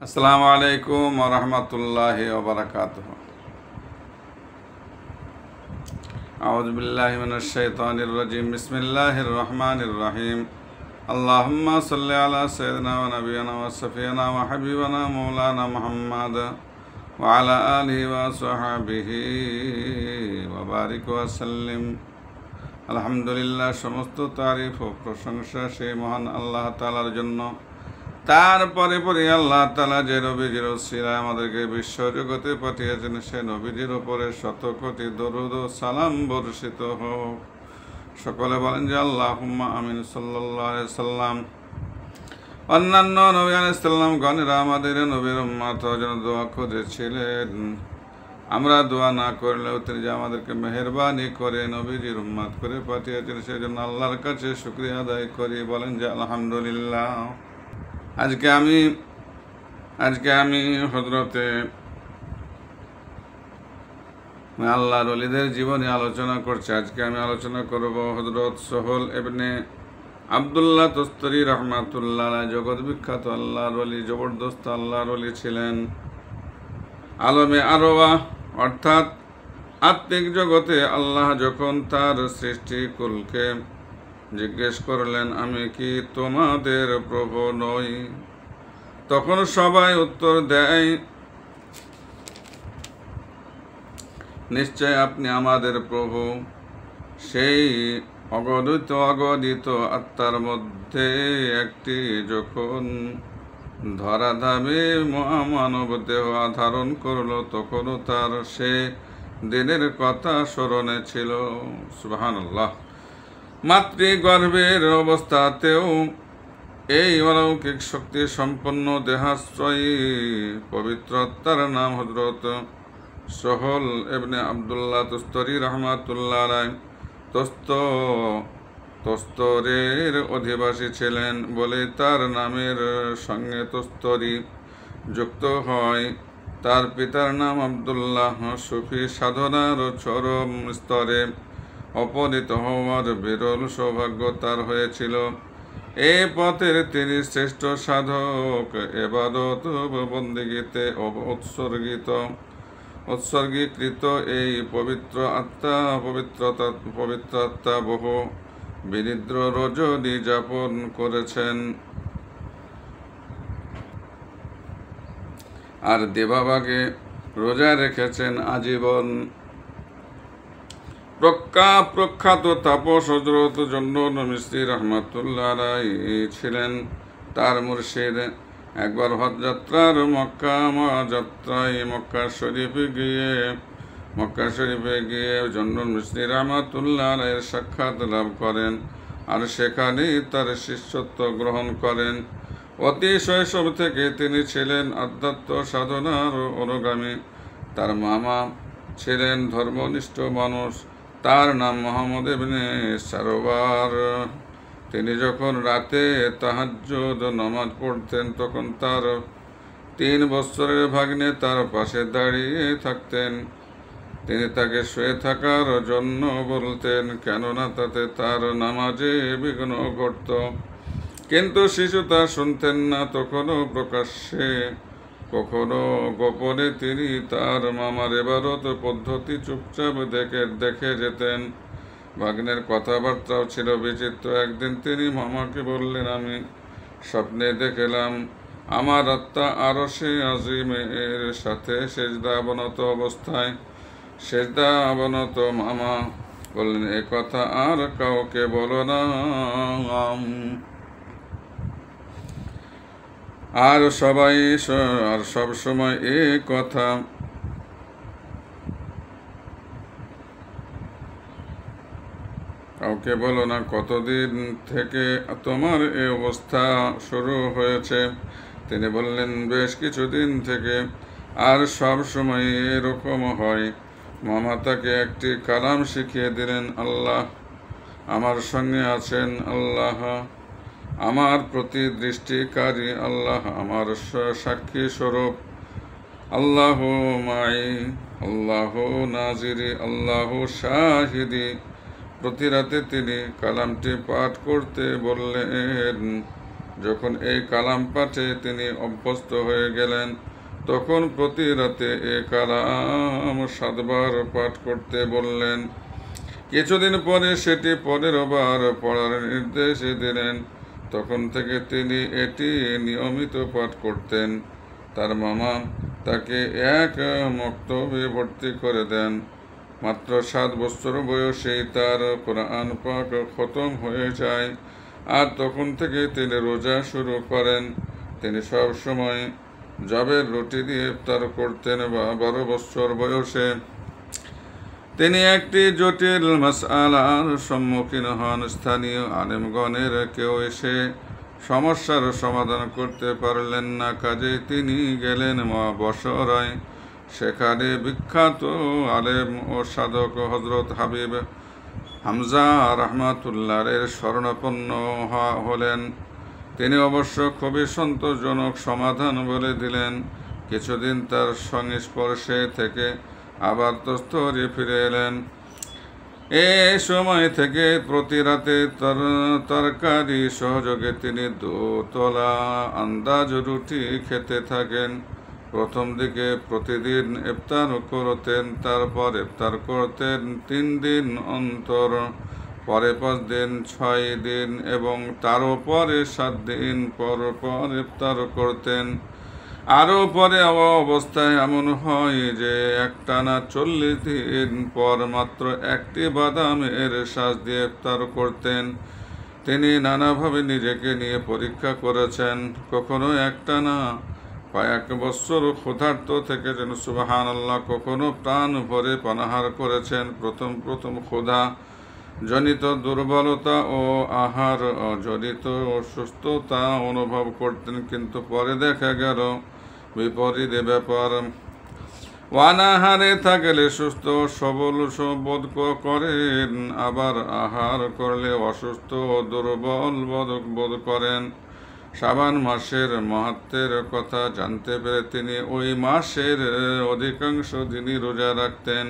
আসসালামু আলাইকুম ওয়া রাহমাতুল্লাহি ওয়া বারাকাতুহু। আউযু বিল্লাহি মিনাশ শাইতানির রাজীম। বিসমিল্লাহির রহমানির রহিম। আল্লাহুম্মা সাল্লি আলা সাইয়্যিদিনা ওয়া নাবিয়িনা ওয়া শাফিয়িনা ওয়া হাবিবিনা মাওলানা মুহাম্মাদ ওয়া আলা আলিহি ওয়া সাহবিহি ওয়া বারিক ওয়া সাল্লিম। আলহামদুলিল্লাহ, সমস্ত তারিফ ও প্রশংসা সেই মহান আল্লাহ তাআলার জন্য। তারপরে পরে আল্লাহ তাআলা যে নবীজির উসিলায় আমাদেরকে বিশ্ব জগতে পাঠিয়েছেন, সে নবীজির উপরে শত কোটি দরুদ ও সালাম বর্ষিত হোক। সকলে বলেন যে আল্লাহুম্মা আমিন। সাল্লাল্লাহু আলাইহি সাল্লাম। অন্যান্য নবী আলাইহিস সালাম গণেরা আমাদের নবীর উম্মত যেন দোয়া করেছিলেন, আমরা দোয়া না করলেও তিনি যে আমাদেরকে মেহেরবানি করে নবীজির উম্মত করে পাঠিয়েছেন, সেজন্য আল্লাহর কাছে শুকরিয়া আদায় করি। বলেন যে আলহামদুলিল্লাহ। আজকে আমি হযরতে আল্লাহর ওলিদের জীবনে আলোচনা করছি। আজকে আমি আলোচনা করব হযরত সোহেল ইবনে আব্দুল্লাহ তুস্তারি রাহমাতুল্লাহ আলাইহি। জগৎ বিখ্যাত আল্লাহর ওলি, জবরদস্ত আল্লাহর ওলি ছিলেন। আলমে আরওয়াহ অর্থাৎ আত্মিক জগতে আল্লাহ যখন তার সৃষ্টিকুলকে জিজ্ঞেস করলেন, আমি কি তোমাদের প্রভু নই? তখন সবাই উত্তর দেয়, নিশ্চয় আপনি আমাদের প্রভু। সেই অগণিত আত্মার মধ্যে একটি যখন ধরাধামে মহামানব দেহ ধারণ করলো, তখনও তার সে দিনের কথা স্মরণে ছিল। সুবহানাল্লাহ। মাতৃগর্ভের অবস্থাতেও এই অলৌকিক শক্তি সম্পন্ন দেহাশ্রয়ী পবিত্র আত্মার নাম হযরত সোহেল ইবনে আব্দুল্লাহ তুস্তারি রাহমাতুল্লাহ আলাইহি তস্তরের অধিবাসী ছিলেন বলে তার নামের সঙ্গে তস্তরি যুক্ত হয়। তার পিতার নাম আব্দুল্লাহ। সুফি সাধনার চরম স্তরে অপনীত হওয়ার বিরল সৌভাগ্য তার হয়েছিল। এই পথের তিনি শ্রেষ্ঠ সাধক, ইবাদত বন্দেগীতে উৎসর্গীকৃত। এই পবিত্র আত্মা বহু বিনিদ্র রজনী যাপন করেছেন আর দেবাভাগে রোজা রেখেছেন আজীবন। প্রখ্যাত তাপস হযরত জন্নুন মিসরি রাহমাতুল্লাহ আলাইহি ছিলেন তার মুর্শিদ। একবার হজ যাত্রার মক্কা শরীফে গিয়ে জন্নুন মিসরি রাহমাতুল্লাহ আলাইহির সাক্ষাৎ লাভ করেন আর সেখানেই তার শিষ্যত্ব গ্রহণ করেন। অতি শৈশব থেকে তিনি ছিলেন আধ্যাত্ম সাধনার অনুগামী। তার মামা ছিলেন ধর্মনিষ্ঠ মানুষ, তার নাম মুহাম্মদ ইবনে সারওয়ার। তিনি যখন রাতে তাহাজ্জুদ নামাজ পড়তেন, তখন তার 3 বছরের ভাগ্নে তার পাশে দাঁড়িয়ে থাকতেন। তিনি তাকে শুয়ে থাকার জন্য বলতেন, কেননা তাতে তার নামাজে বিঘ্ন ঘটত। কিন্তু শিশু তা শুনতেন না। তখনও প্রকাশ্যে কখনো গোপনে তিনি তার মামার ইবাদত পদ্ধতি চুপচাপ দেখে যেতেন। ভাগ্নের কথাবার্তাও ছিল বিচিত্র। একদিন তিনি মামাকে বললেন, আমি স্বপ্নে দেখলাম আমার আত্মা আরশে আজিমের সাথে সেজদা অবনত। মামা বললেন, এ কথা আর কাউকে বলো না। আর সব সময় এ কথা কাউকে বলো না। কতদিন থেকে তোমার এ অবস্থা শুরু হয়েছে? তিনি বললেন, বেশ কিছুদিন থেকে। আর সব সময় এরকম হয়। মামা তাকে একটি কালাম শিখিয়ে দিলেন, আল্লাহ আমার সঙ্গে আছেন, আল্লাহ আমার প্রতি দৃষ্টিকারী, আল্লাহ আমার সাক্ষী স্বরূপ, আল্লাহু মাই, আল্লাহু নাজিরি, আল্লাহু শাহিদি। প্রতি রাতে তিনি কালামটি পাঠ করতে বললেন। যখন এই কালাম পাঠে তিনি অভ্যস্ত হয়ে গেলেন, তখন প্রতি রাতে এ কালাম 7 বার পাঠ করতে বললেন। কিছুদিন পরে সেটি 15 বার পড়ার নির্দেশ দিলেন। তখন থেকে তিনি এটি নিয়মিত পাঠ করতেন। তার মামা তাকে এক মক্তবে ভর্তি করে দেন। মাত্র 7 বছর বয়সেই তার কোরআন পাক খতম হয়ে যায়, আর তখন থেকে তিনি রোজা শুরু করেন। তিনি সব সময় জবের রুটি দিয়ে ইফতার করতেন। 12 বছর বয়সে তিনি একটি জটিল মাসআলার সম্মুখীন হন। স্থানীয় আলেমগণের কেউ এসে সমস্যার সমাধান করতে পারলেন না, কাজে তিনি গেলেন বসরায়। সেখানে বিখ্যাত আলেম ও সাধক হযরত হাবিব হামজা রাহমাতুল্লাহের শরণাপন্ন হলেন। তিনি অবশ্য খুবই সন্তোষজনক সমাধান বলে দিলেন। কিছুদিন তার সংস্পর্শে থেকে আবার তস্তরে ফিরে এলেন। এই সময় থেকে প্রতি রাতে তরকারি সহযোগে তিনি 2 তলা আন্দাজ রুটি খেতে থাকেন। প্রথম দিকে প্রতিদিন ইফতার করতেন, তারপর ইফতার করতেন 3 দিন অন্তর, পরে 5 দিন, 6 দিন এবং তারও পরে 7 দিন পর পর ইফতার করতেন। আরও পরে অবস্থায় এমন হয় যে একটানা 40 দিন পর মাত্র একটি বাদামের শ্বাস দিয়ে ইফতার করতেন। তিনি নানাভাবে নিজেকে নিয়ে পরীক্ষা করেছেন। কখনো একটানা কয়েক বছর ক্ষুধার্ত থেকেছেন, সুবহানাল্লাহ। কখনো প্রাণ ভরে পানাহার করেছেন। প্রথম ক্ষুধা জনিত দুর্বলতা ও আহার জনিত অসুস্থতা অনুভব করতেন, কিন্তু পরে দেখা গেল বিপরীত ব্যাপার। অনাহারে থাকলে সুস্থ সবল বোধ করেন, আবার আহার করলে অসুস্থ ও দুর্বল বোধ করেন। শাবান মাসের মাহাত্ম্যের কথা জানতে পেরে তিনি ওই মাসের অধিকাংশ দিনই রোজা রাখতেন,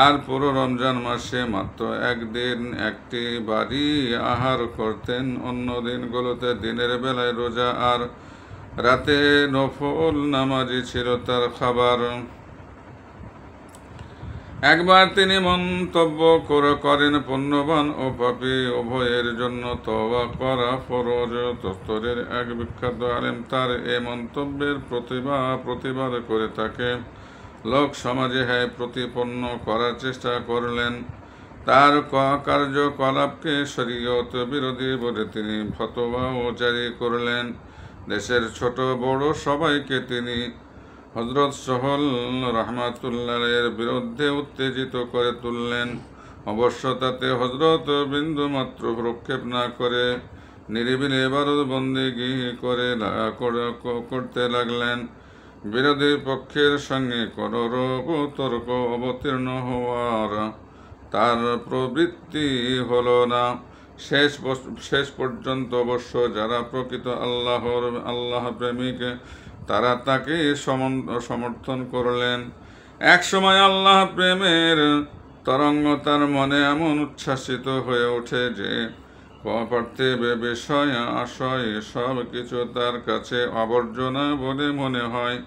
আর পুরো রমজান মাসে মাত্র 1 দিন একটি বারই আহার করতেন। অন্য দিনগুলোতে দিনের বেলায় রোজা আর রাতে নফল নামাজই ছিল তার খাবার। একবার তিনি মন্তব্য করেন, পুণ্যবান ও পাপী উভয়ের জন্য তওবা করা ফরজ। তস্তরের এক বিখ্যাত আলেম তার এ মন্তব্যের প্রতিবাদ করে তাকে লোক সমাজে প্রতিপন্ন করার চেষ্টা করলেন। তার কার্যকলাপকে শরীয়ত বিরোধী বলে তিনি ফতোয়াও জারি করলেন। দেশের ছোট বড় সবাইকে তিনি হযরত সোহেল রাহমাতুল্লাহের বিরুদ্ধে উত্তেজিত করে তুললেন। অবশ্য তাতে হযরত বিন্দুমাত্র ভ্রুক্ষেপ না করে নিরিবিলি ইবাদত বন্দেগী করতে লাগলেন। বিরোধী পক্ষের সঙ্গে কোনরূপ তর্ক অবতীর্ণ হওয়ার তার প্রবৃত্তি হলো না। শেষ পর্যন্ত অবশ্য যারা প্রকৃত আল্লাহ প্রেমিক তারা তাকে সমর্থন করলেন। এক সময় আল্লাহ প্রেমের তরঙ্গ তার মনে এমন উচ্ছ্বাসিত হয়ে ওঠে যে পার্থিব বিষয় আশয় সব কিছু তার কাছে আবর্জনা বলে মনে হয়।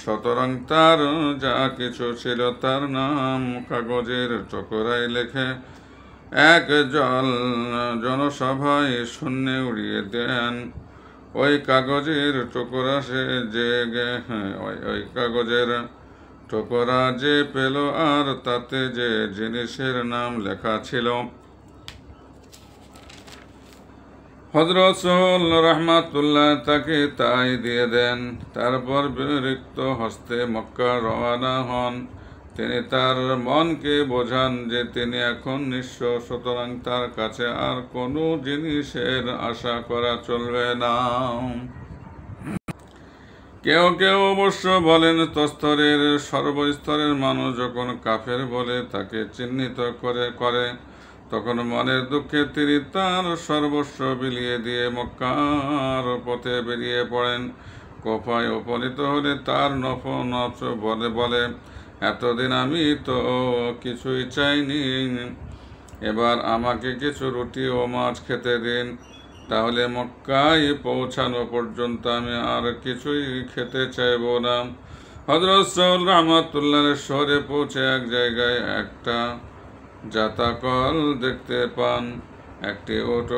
সুতরাং তার যা কিছু ছিল তার নাম কাগজের টুকরায় লিখে এক জনসভায় শূন্যে উড়িয়ে দেন। ওই কাগজের টুকরা যে পেল আর তাতে যে জিনিসের নাম লেখা ছিল হযরত সোহেল রাহমাতুল্লাহ তাকে তাই দিয়ে দেন। তারপর বিরক্ত হস্তে মক্কা রওনা হন। তিনি তার মনকে বোঝান যে তিনি এখন নিঃস্ব, সুতরাং তার কাছে আর কোনো জিনিসের আশা করা চলবে না। কেউ কেউ অবশ্য বলেন, তস্তরের সর্বস্তরের মানুষ যখন কাফের বলে তাকে চিহ্নিত করে তখন মনের দুঃখে তিনি তার সর্বস্ব বিলিয়ে দিয়ে মক্কার পথে বেরিয়ে পড়েন। কোফায় উপনীত হলে তার নফস বলে, এতদিন আমি তো কিছুই চাইনি, এবার আমাকে কিছু রুটি ও মাছ খেতে দিন। তাহলে মক্কায় পৌঁছানো পর্যন্ত আমি আর কিছুই খেতে চাইব না। হযরত সাউল রাহমাতুল্লাহ শহরে পৌঁছে এক জায়গায় একটা জাতাকল দেখতে পান। একটি উট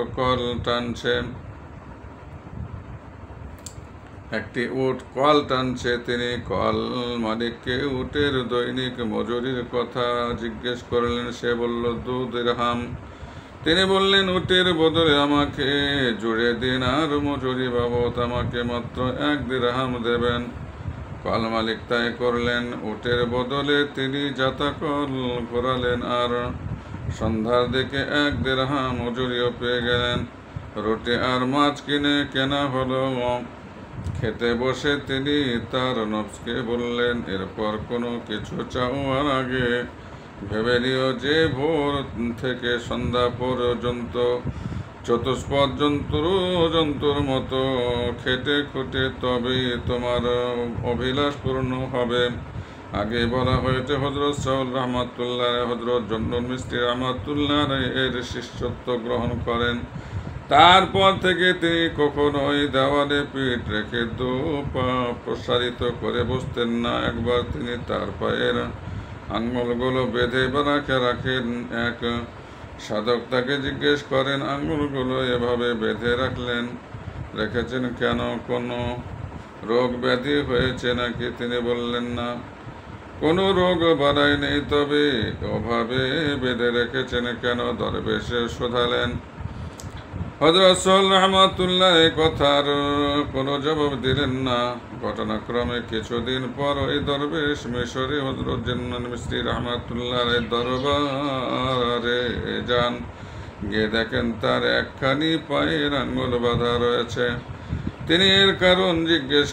কল টানছে। তিনি কল মালিককে উটের দৈনিক মজুরির কথা জিজ্ঞেস করলেন। সে বলল 2 দিরহাম। তিনি বললেন, উটের বদলে আমাকে জুড়ে দিন, আর মজুরি বাবদ আমাকে মাত্র 1 দিরহাম দেবেন। কল মালিক তাই করলেন। উটের বদলে তিনি জাতাকল ঘোরালেন, আর সন্ধ্যার দিকে 1 দিরহাম মজুরিও পেয়ে গেলেন। রুটি আর মাছ কেনা হলো। খেতে বসে তিনি তার নফসকে বললেন, এরপর কোনো কিছু চাওয়ার আগে ভেবে নিও যে ভোর থেকে সন্ধ্যা পর্যন্ত চতুষ্পদ জন্তুর মতো খেটে খুঁটে তবেই তোমার অভিলাষ পূর্ণ হবে। আগে বলা হয়েছে হযরত সাউল রাহমাতুল্লাহ হযরত জন্নুল মিসরি রাহমাতুল্লাহ এর শিষ্যত্ব গ্রহণ করেন। তারপর থেকে তিনি কখনোই দেওয়ালে পিঠ রেখে 2 পা প্রসারিত করে বসতেন না। একবার তিনি তার পায়ের আঙ্গুলগুলো বেঁধে রাখেন। এক সাধক তাকে জিজ্ঞেস করেন, আঙ্গুলগুলো এভাবে বেঁধে রেখেছেন কেন? কোনো রোগ ব্যাধি হয়েছে নাকি? তিনি বললেন, না, কোনো রোগ বাড়াই নেই, তবে ওভাবে বেঁধে রেখেছেন কেন? দরবেশ শোধালেন। হযরত সাউল রাহমাতুল্লাহ এই কথার কোনো জবাব দিলেন না। ঘটনাক্রমে কিছুদিন পর ওই দরবেশ মিশরে হযরত জন্নুল মিসরি রাহমাতুল্লাহ দরবারে যান। গিয়ে দেখেন তার একখানি পায়ের আঙ্গুল বাঁধা রয়েছে। তিনি এর কারণ জিজ্ঞেস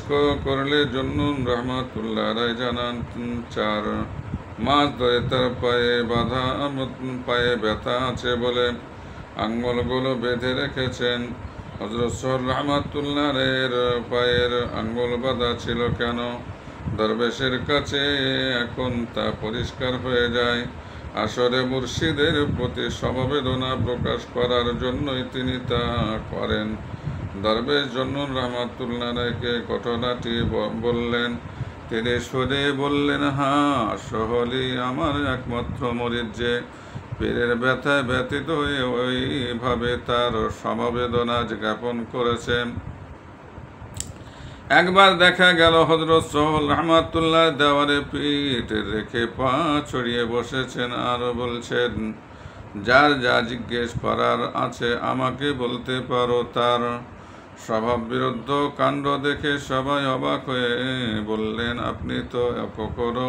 করলে জন্নুল রাহমাতুল্লাহ জানান, 4 মাস ধরে তার পায়ে ব্যথা আছে বলে আঙ্গুলগুলো বেঁধে রেখেছেন। হযরত সাউল রাহমাতুল্লাহ এর পায়ের আঙ্গুল বাঁধা ছিল কেন? দরবেশের কাছে এখন তা পরিষ্কার হয়ে যায়। আসলে মুর্শিদের প্রতি সমবেদনা প্রকাশ করার জন্যই তিনি তা করেন। দরবেশ জন্নুল রাহমাতুল্লাহকে ঘটনাটি বললেন। তিনি শুনে বললেন, হ্যাঁ, আসলেই আমার একমাত্র মুরিদ যে পীরের ব্যথায় ব্যথিত হয়ে ওইভাবে তার সমবেদনা জ্ঞাপন করেছেন। একবার দেখা গেল হযরত সাউল রাহমাতুল্লাহ দেওয়ালে পিঠ রেখে পা ছড়িয়ে বসেছেন আর বলছেন, যার যা জিজ্ঞেস করার আছে আমাকে বলতে পারো। তার স্বভাব বিরুদ্ধ কাণ্ড দেখে সবাই অবাক হয়ে বললেন, আপনি তো কখনো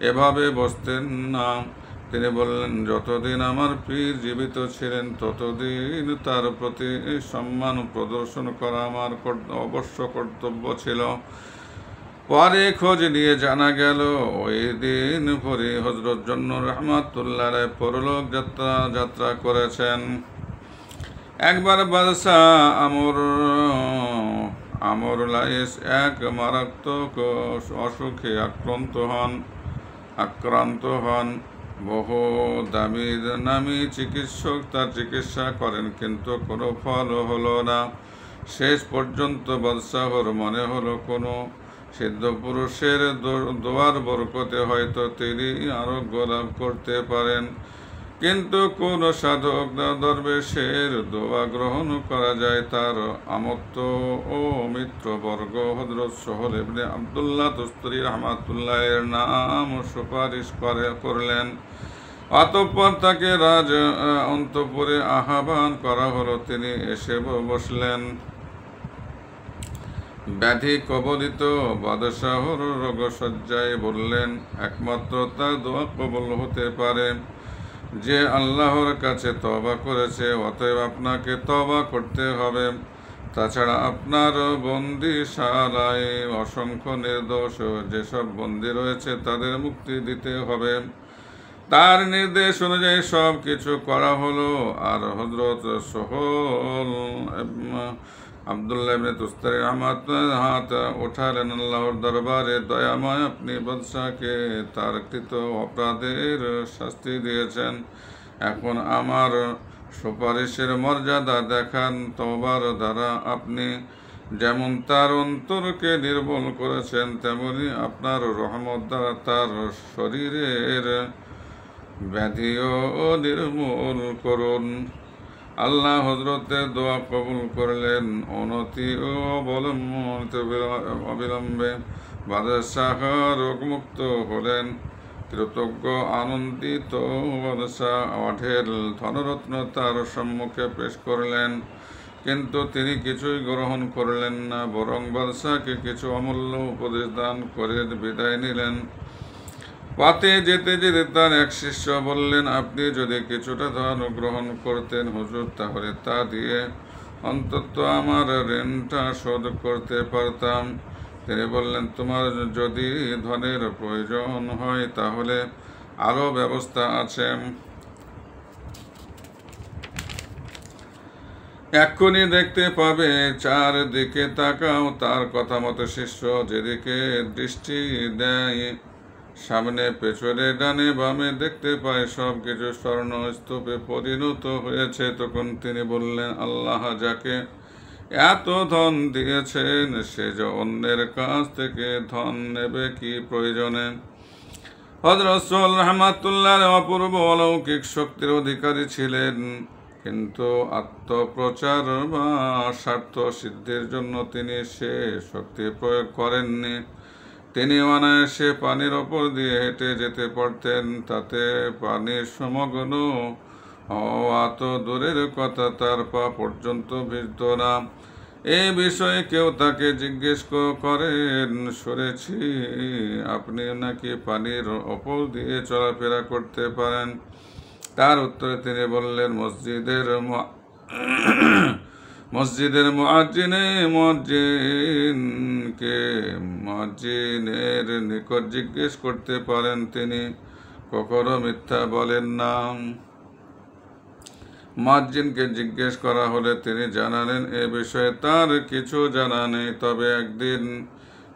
এভাবে বসতেন না। তিনি বললেন, যতদিন আমার পীর জীবিত ছিলেন ততদিন তার প্রতি সম্মান প্রদর্শন করা আমার অবশ্য কর্তব্য ছিল। পরে খোঁজ নিয়ে জানা গেল ওই দিন ভোরে হযরত জন্নুল রাহমাতুল্লাহ পরলোক যাত্রা করেছেন। একবার বাদশাহ আমর লাইস এক মারাত্মক অসুখে আক্রান্ত হন। বহু নামি চিকিৎসক তার চিকিৎসা করেন, কিন্তু কোনো ফল হলো না। শেষ পর্যন্ত বাদশাহর মনে হলো কোনো সিদ্ধ পুরুষের দোয়ার বরকতে হয়তো তিনি আরোগ্য লাভ করতে পারেন। কিন্তু কোন সাধক দরবেশের দোয়া গ্রহণ করা যায়? তার আমত্ত ও মিত্রবর্গ হযরত সোহেল ইবনে আব্দুল্লাহ তুস্তুরী রাহমাতুল্লাহ এর নাম সুপারিশ করলেন। অতঃপর তাকে রাজ অন্তঃপুরে আহ্বান করা হলো। তিনি এসে বসলেন। ব্যাধি কবলিত বাদশাহর রোগশয্যায় বললেন, একমাত্র তার দোয়া কবুল হতে পারে যে আল্লাহর কাছে তওবা করেছে। অতএব আপনাকে তওবা করতে হবে। তাছাড়া আপনার বন্দিশালায় অসংখ্য নির্দোষ যেসব বন্দী রয়েছে তাদের মুক্তি দিতে হবে। তার নির্দেশ অনুযায়ী সব কিছু করা হলো। আর হযরত সোহেল আব্দুল্লাহ ইবনে তুস্তারী রাহমাতুল্লাহ হাত উঠালেন। আল্লাহর দরবারে দয়াময়, আপনি বাদশাহকে তার কৃত অপরাধের শাস্তি দিয়েছেন। এখন আমার সুপারিশের মর্যাদা দেখান তওবার দ্বারা আপনি যেমন তার অন্তরকে নির্মল করেছেন, তেমনি আপনার রহমত দ্বারা তার শরীরের ব্যাধিও নির্মূল করুন। আল্লাহ হযরতের দোয়া কবুল করলেন। অনতি ও অবিলম্বে বাদশাহ রোগমুক্ত হলেন। কৃতজ্ঞ আনন্দিত বাদশাহ অঢেল ধনরত্ন তার সম্মুখে পেশ করলেন, কিন্তু তিনি কিছুই গ্রহণ করলেন না, বরং বাদশাহকে কিছু অমূল্য উপদেশ দান করে বিদায় নিলেন। পথে যেতে যেতে তার এক শিষ্য বললেন, আপনি যদি কিছুটা ধন গ্রহণ করতেন হুজুর, তাহলে তা দিয়ে অন্তত আমার ঋণটা শোধ করতে পারতাম। তিনি বললেন, তোমার যদি ধনের প্রয়োজন হয় তাহলে আরো ব্যবস্থা আছে। এক্ষুনি দেখতে পাবে, চারদিকে তাকাও। তার কথা মতো শিষ্য যেদিকে দৃষ্টি দেয়, সামনে পেছনে ডানে বামে দেখতে পায় সবকিছু স্বর্ণ স্তূপে পরিণত হয়েছে। তখন তিনি বললেন, আল্লাহ যাকে এত ধন দিয়েছেন, সে যে অন্যের কাছ থেকে ধন নেবে কি প্রয়োজনে? হযরত সুহেল রাহমাতুল্লাহ অপূর্ব অলৌকিক শক্তির অধিকারী ছিলেন, কিন্তু আত্মপ্রচার বা স্বার্থ সিদ্ধির জন্য তিনি সে শক্তি প্রয়োগ করেননি। তিনি অনায়াসে পানির ওপর দিয়ে হেঁটে যেতে পারতেন, তাতে পানির সমগ্র হওয়া তো দূরের কথা, তার পা পর্যন্ত ভিজত না। এই বিষয়ে কেউ তাকে জিজ্ঞেস করেন, শুনেছি আপনি নাকি পানির ওপর দিয়ে চলাফেরা করতে পারেন। তার উত্তরে তিনি বললেন, মসজিদের মুয়াজ্জিনের নিকট জিজ্ঞেস করতে পারেন, তিনি কখনো মিথ্যা বলেন না। মুয়াজ্জিনকে জিজ্ঞেস করা হলে তিনি জানালেন, এ বিষয়ে তার কিছু জানা নেই। তবে একদিন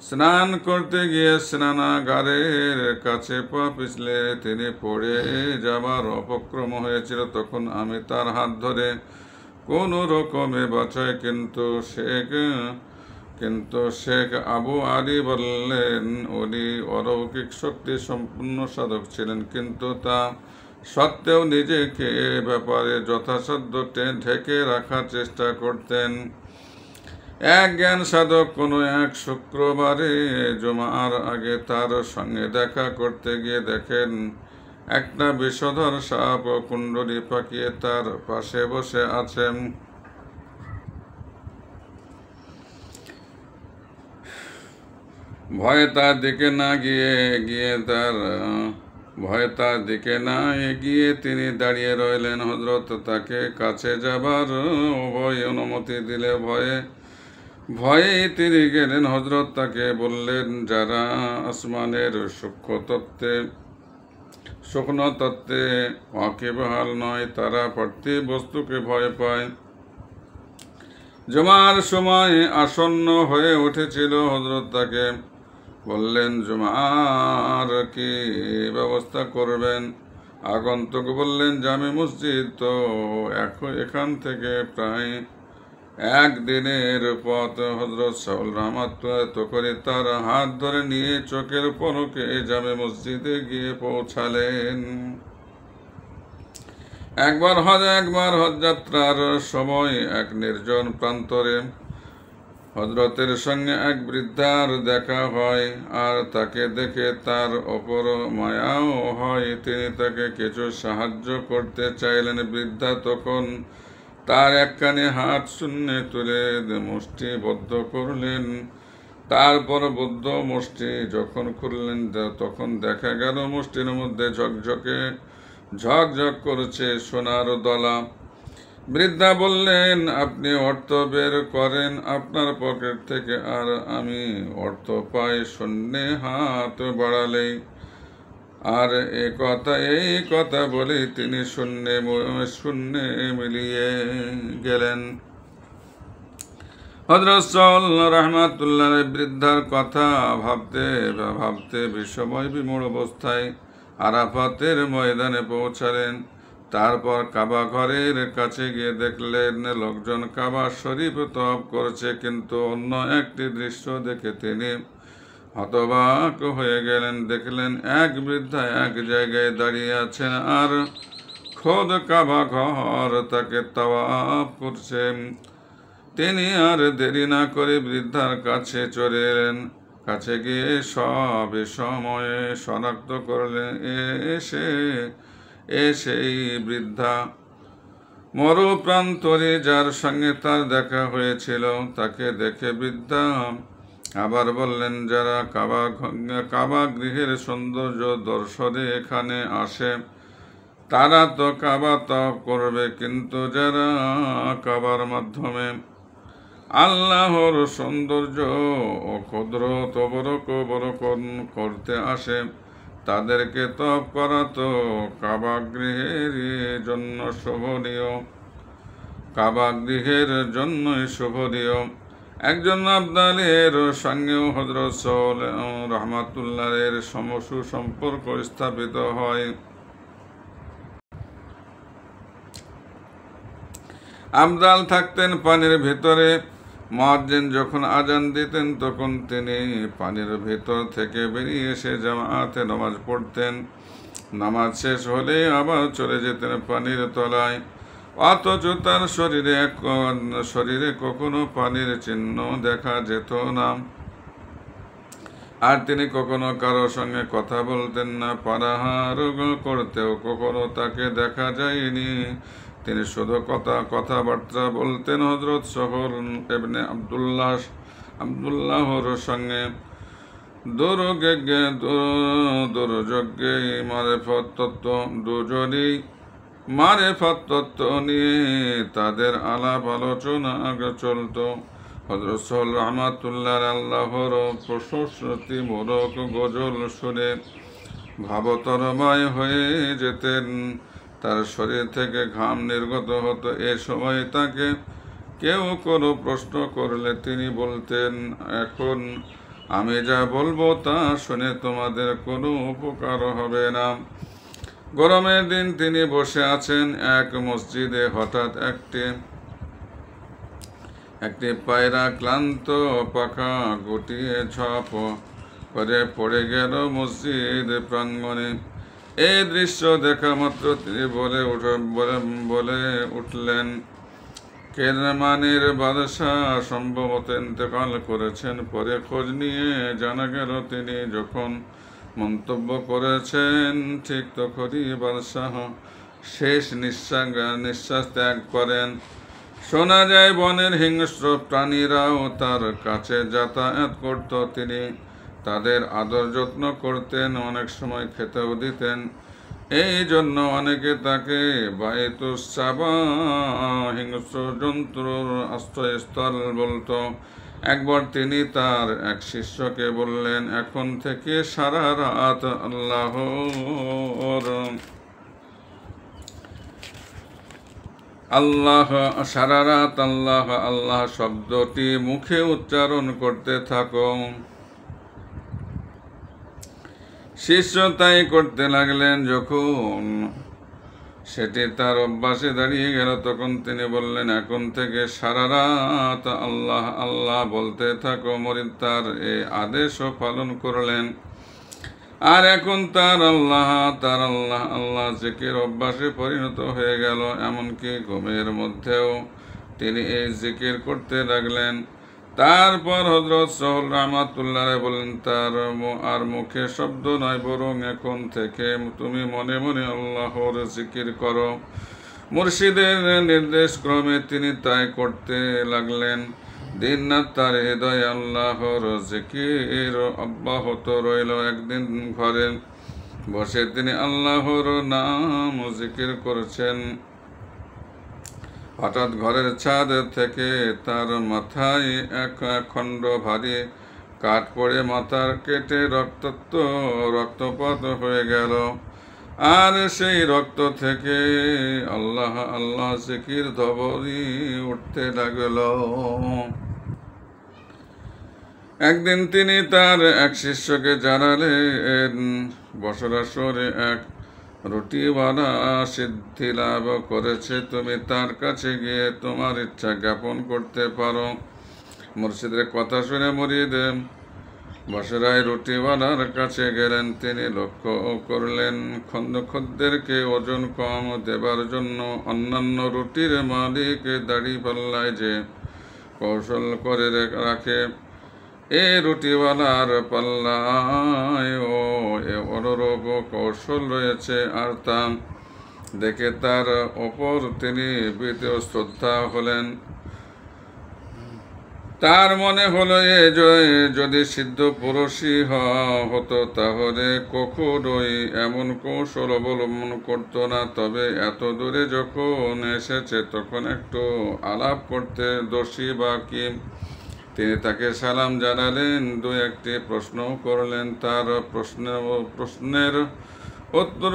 স্নান করতে গিয়ে স্নানাগারের কাছে পা পিছলে তিনি পড়ে যাবার উপক্রম হয়েছিল। তখন আমি তার হাত ধরে কোন রকমে বাঁচাই, কিন্তু শেখ আবু আলী বললেন, উনি অলৌকিক শক্তি সম্পূর্ণ সাধক ছিলেন, কিন্তু তা সত্ত্বেও নিজেকে এ ব্যাপারে যথাসাধ্য ঢেকে রাখার চেষ্টা করতেন। এক জ্ঞান সাধক কোনো এক শুক্রবারে জুমার আগে তার সঙ্গে দেখা করতে গিয়ে দেখেন একটা বিষধর সাপ কুণ্ডলী পাকিয়ে তার পাশে বসে আছেন। ভয়ে তার দিকে না এগিয়ে তিনি দাঁড়িয়ে রইলেন। হযরত তাকে কাছে যাবার অনুমতি দিলে ভয়ে তিনি গেলেন। হযরত তাকে বললেন, যারা আসমানের সূক্ষ্ম তত্ত্বে ওয়াকিবহাল নয়, তারা পার্থিব বস্তুকে ভয় পায়। জুমার সময় আসন্ন হয়ে উঠেছিল। হযরত তাকে বললেন, জুমার কি ব্যবস্থা করবেন? আগন্তুক বললেন, জামে মসজিদ তো এখান থেকে প্রায় একদিনের পথ। হযরত সুহেল রাহমাতুল্লাহ তখনই তার হাত ধরে নিয়ে চোখের পলকে জামে মসজিদে গিয়ে পৌঁছালেন। একবার হজ যাত্রার সময় এক নির্জন প্রান্তরে হযরতের সঙ্গে এক বৃদ্ধার দেখা হয়, আর তাকে দেখে তার অপর মায়াও হয়। তিনি তাকে কিছু সাহায্য করতে চাইলেন। বৃদ্ধা তখন তার একখানি হাত শূন্যে তুলে মুষ্টিবদ্ধ করলেন। তারপর বদ্ধ মুষ্টি যখন খুললেন, তখন দেখা গেল মুষ্টির মধ্যে ঝকঝক করছে সোনার দলা। বৃদ্ধা বললেন, আপনি অর্থ বের করেন আপনার পকেট থেকে, আর আমি অর্থ পাই শূন্যে হাত বাড়ালেই। আর এই কথা বলে তিনি শূন্যে মিলিয়ে গেলেন। হযরত সুহেল রাহমাতুল্লাহ বৃদ্ধার কথা ভাবতে বিস্ময় বিমূঢ় অবস্থায় আরাফাতের ময়দানে পৌঁছালেন। তারপর কাবা ঘরের কাছে গিয়ে দেখলেন লোকজন কাবা শরীফ তওয়াফ করছে, কিন্তু অন্য একটি দৃশ্য দেখে তিনি হতবাক হয়ে গেলেন। দেখলেন এক বৃদ্ধা এক জায়গায় দাঁড়িয়ে আছেন আর খোদ কাবা ঘর তাকে তাওয়াফ করছেন। তিনি আর দেরি না করে বৃদ্ধার কাছে চলে এলেন। কাছে গিয়ে সব সময়ে শনাক্ত করলেন সেই বৃদ্ধা মরুপ্রান্তরে যার সঙ্গে তার দেখা হয়েছিল। তাকে দেখে বৃদ্ধা আবার বললেন, যারা কাবা গৃহের সৌন্দর্য দর্শনে এখানে আসে তারা তো কাবা তওয়াফ করবে, কিন্তু যারা কাবার মাধ্যমে আল্লাহর সৌন্দর্য ও কুদরত অবলোকন করতে আসে তাদেরকে তওয়াফ করা তো কাবা গৃহের জন্য শোভনীয়, কাবা গৃহের জন্যই শোভনীয়। একজন আবদালের সঙ্গেও হযরত সাল্লাল্লাহু রাহমাতুল্লাহের সুসম্পর্ক স্থাপিত হয়। আবদাল থাকতেন পানির ভেতরে। মুয়াজ্জিন যখন আজান দিতেন তখন তিনি পানির ভেতর থেকে বেরিয়ে এসে জামাতে নামাজ পড়তেন। নামাজ শেষ হলে আবার চলে যেতেন পানির তলায়, অথচ তার শরীরে কখনো পানির চিহ্ন দেখা যেত না। আর তিনি কখনো কারো সঙ্গে কথা বলতেন না, পানাহার করতেও কখনো তাকে দেখা যায়নি। তিনি শুধু কথাবার্তা বলতেন হযরত সোহর ইবনে আব্দুল্লাহর সঙ্গে। দুর্যোগে মারেফত তত্ত্ব নিয়ে তাদের আলাপ আলোচনা চলত। হযরত সোহর রাহমাতুল্লাহ আল্লাহর প্রশস্তিমূলক গজল শুনে ভাবতরময় হয়ে যেতেন। তার শরীর থেকে ঘাম নির্গত হতো। এ সময় তাকে কেউ কোনো প্রশ্ন করলে তিনি বলতেন, এখন আমি যা বলবো তা শুনে তোমাদের কোনো উপকার হবে না। গরমের দিন তিনি বসে আছেন এক মসজিদে। হঠাৎ একটি পায়রা ক্লান্ত পাখা গুটিয়ে ঝপ করে পড়ে গেল মসজিদ প্রাঙ্গণে। এই দৃশ্য দেখা মাত্র তিনি বলে উঠলেন, কেরমানের বাদশাহ সম্ভবত ইন্তেকাল করেছেন। পরে খোঁজ নিয়ে জানা গেল তিনি যখন মন্তব্য করেছেন ঠিক তখনই বাদশাহ শেষ নিঃশ্বাস ত্যাগ করেন। শোনা যায় বনের হিংস্র প্রাণীরাও তার কাছে যাতায়াত করত। তিনি তাদের আদর যত্ন করতেন, অনেক সময় খেতেও দিতেন। এই জন্য অনেকে তাকে বাইতুস সাবা হিংস্র জন্তুর আশ্রয়স্থল বলতো। একবার তিনি তার এক শিষ্যকে বললেন, এখন থেকে সারা রাত আল্লাহ শব্দটি মুখে উচ্চারণ করতে থাকো। শিষ্য তাই করতে লাগলেন। যখন সেটি তার অভ্যাসে দাঁড়িয়ে গেল তখন তিনি বললেন, এখন থেকে সারা রাত আল্লাহ আল্লাহ বলতে থাকো। মুরিদ তার এই আদেশও পালন করলেন। আর এখন তার আল্লাহ আল্লাহ জিকির অভ্যাসে পরিণত হয়ে গেল। এমনকি ঘুমের মধ্যেও তিনি এই জিকির করতে লাগলেন। তারপর হযরত সোহর রাহমাতুল্লাহ বলেন, তার আর মুখে শব্দ নয়, বরং এখন থেকে তুমি মনে মনে আল্লাহর জিকির করো। মুর্শিদের নির্দেশ ক্রমে তিনি তাই করতে লাগলেন। দিন রাত তার হৃদয়ে আল্লাহর জিকির অব্যাহত রইল। একদিন ঘরে বসে তিনি আল্লাহর নাম জিকির করছেন। হঠাৎ ঘরের ছাদ থেকে তার মাথায় এক খণ্ড ভারী কাঠ পড়ে মাথার কেটে রক্তপাত হয়ে গেল। আর সেই রক্ত থেকে আল্লাহ আল্লাহ জিকির ধবরি উঠতে লাগল। একদিন তিনি তার এক শিষ্যকে জানালেন, বসরা শহরে এক রুটিওয়ালা সিদ্ধি লাভ করেছে, তুমি তার কাছে গিয়ে তোমার ইচ্ছা জ্ঞাপন করতে পারো। মুর্শিদের কথা শুনে মুরিদ বসরায় রুটিওয়ালার কাছে গেলেন। তিনি লক্ষ্য করলেন খদ্দেরকে ওজন কম দেবার জন্য অন্যান্য রুটির মালিক দাড়ি পাল্লায় যে কৌশল করে রাখে, এ রুটিওয়ালার পাল্লায় ও অনুরূপ কৌশল রয়েছে। আর তা দেখে তার ওপর তিনি বিতেও শ্রদ্ধা হলেন। তার মনে হলো যদি সিদ্ধ পুরুষই হতো তাহলে কখনোই এমন কৌশল অবলম্বন করতো না। তবে এত দূরে যখন এসেছে তখন একটু আলাপ করতে দোষী বা কি। তিনি তাকে সালাম জানালেন, দু একটি প্রশ্ন করলেন। তার প্রশ্নের উত্তর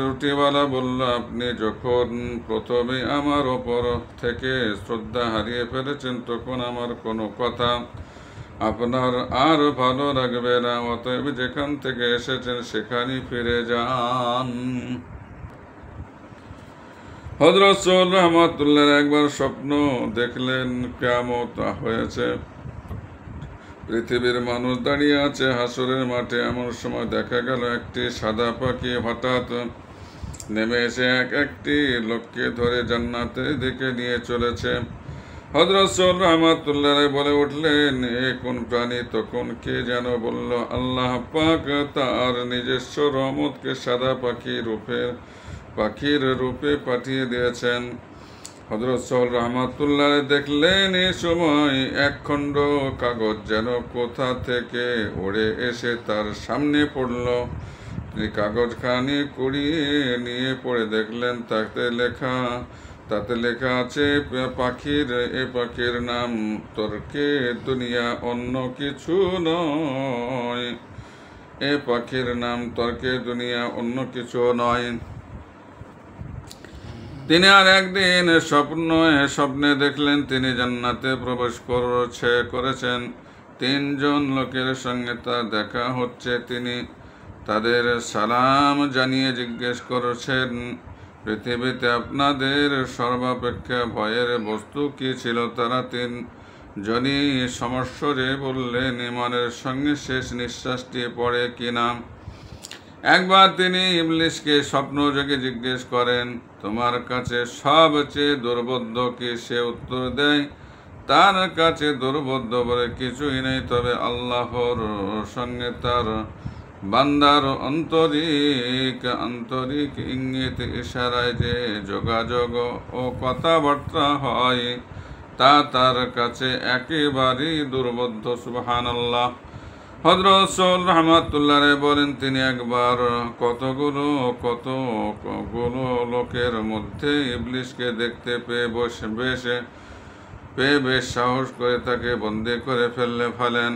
রুটিওয়ালা বলল, আপনি যখন প্রথমে আমার ওপর থেকে শ্রদ্ধা হারিয়ে ফেলেছেন তখন আমার কোনো কথা আপনার আর ভালো লাগবে না। অতএব যেখান থেকে এসেছেন সেখানেই ফিরে যান। হযরত সোহেল রাহমাতুল্লাহ একবার স্বপ্ন দেখলেন কিয়ামত হয়েছে, পৃথিবীর মানুষ দাঁড়িয়ে আছে হাসরের মাঠে। এমন সময় দেখা গেল একটি সাদা পাখি হঠাৎ নেমে এসে একটি লোককে ধরে জান্নাতের দিকে নিয়ে চলেছে। হযরত সোহেল রাহমাতুল্লাহ বলে উঠলেন, এ কোন প্রাণী? তখন কে যেন বলল, আল্লাহ পাক তার নিজস্ব রহমতকে সাদা পাখির রূপে পাঠিয়ে দিয়েছেন। হযরত সোহেল রাহমাতুল্লাহ দেখলেন এ সময় এক খণ্ড কাগজ যেন কোথা থেকে উড়ে এসে তার সামনে পড়ল। তিনি কাগজখানি কুড়িয়ে নিয়ে পড়ে দেখলেন তাতে লেখা আছে পাখির নাম তর্কে দুনিয়া, অন্য কিছু নয়। এ পাখির নাম তর্কে দুনিয়া, অন্য কিছু নয়। তিনি আর একদিন স্বপ্নে দেখলেন তিনি জান্নাতে প্রবেশ করেছেন। তিনজন লোকের সঙ্গে তার দেখা হচ্ছে। তিনি তাদের সালাম জানিয়ে জিজ্ঞেস করেছেন, পৃথিবীতে আপনাদের সর্বাপেক্ষা ভয়ের বস্তু কি ছিল? তারা তিনজনই সমস্বরে বললেন, ঈমানের সঙ্গে শেষ নিঃশ্বাসটি পড়ে কিনা। একবার তিনি ইবলিসকে স্বপ্নযোগে জিজ্ঞেস করেন, তোমার কাছে সবচেয়ে দুর্বোধ্য কি? সে উত্তর দেয়, তার কাছে দুর্বোধ্য বলে কিছুই নেই, তবে আল্লাহর সঙ্গে তার বান্দার আন্তরিক ইঙ্গিত ইশারায় যে যোগাযোগ ও কথাবার্তা হয় তা তার কাছে একেবারেই দুর্বোধ্য। সুবহানাল্লাহ। হযরত সোহেল রাহমাতুল্লাহ বলেন, তিনি একবার কতগুলো লোকের মধ্যে ইবলিসকে দেখতে পেয়ে বেশ সাহস করে তাকে বন্দী করে ফেলেন।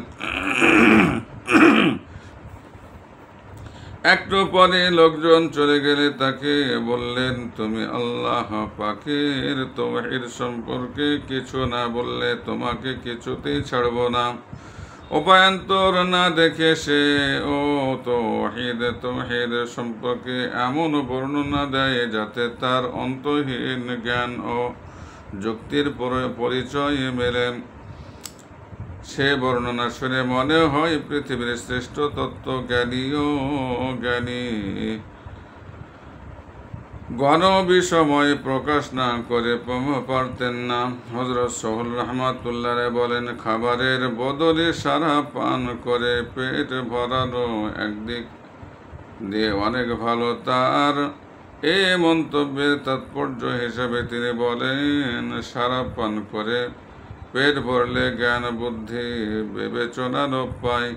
একটু পরে লোকজন চলে গেলে তাকে বললেন, তুমি আল্লাহ পাকের তাওহীদ সম্পর্কে কিছু না বললে তোমাকে কিছুতেই ছাড়ব না। উপায়ান্তর না দেখে সে তাওহীদ সম্পর্কে এমন বর্ণনা দেয় যাতে তার অন্তহীন জ্ঞান ও যুক্তির পরিচয় মেলে। সে বর্ণনা শুনে মনে হয় পৃথিবীর শ্রেষ্ঠ জ্ঞানী বিষময় প্রকাশ না করে পারতেন না। হযরত সোহেল রাহমাতুল্লাহ বলেন, খাবারের বদলে সারা পান করে পেট ভরানো একদিক দিয়ে অনেক ভালো। তার এ মন্তব্যের তাৎপর্য হিসাবে তিনি বলেন, সারা পান করে পেট ভরলে জ্ঞান বুদ্ধি বিবেচনা লোপ পায়।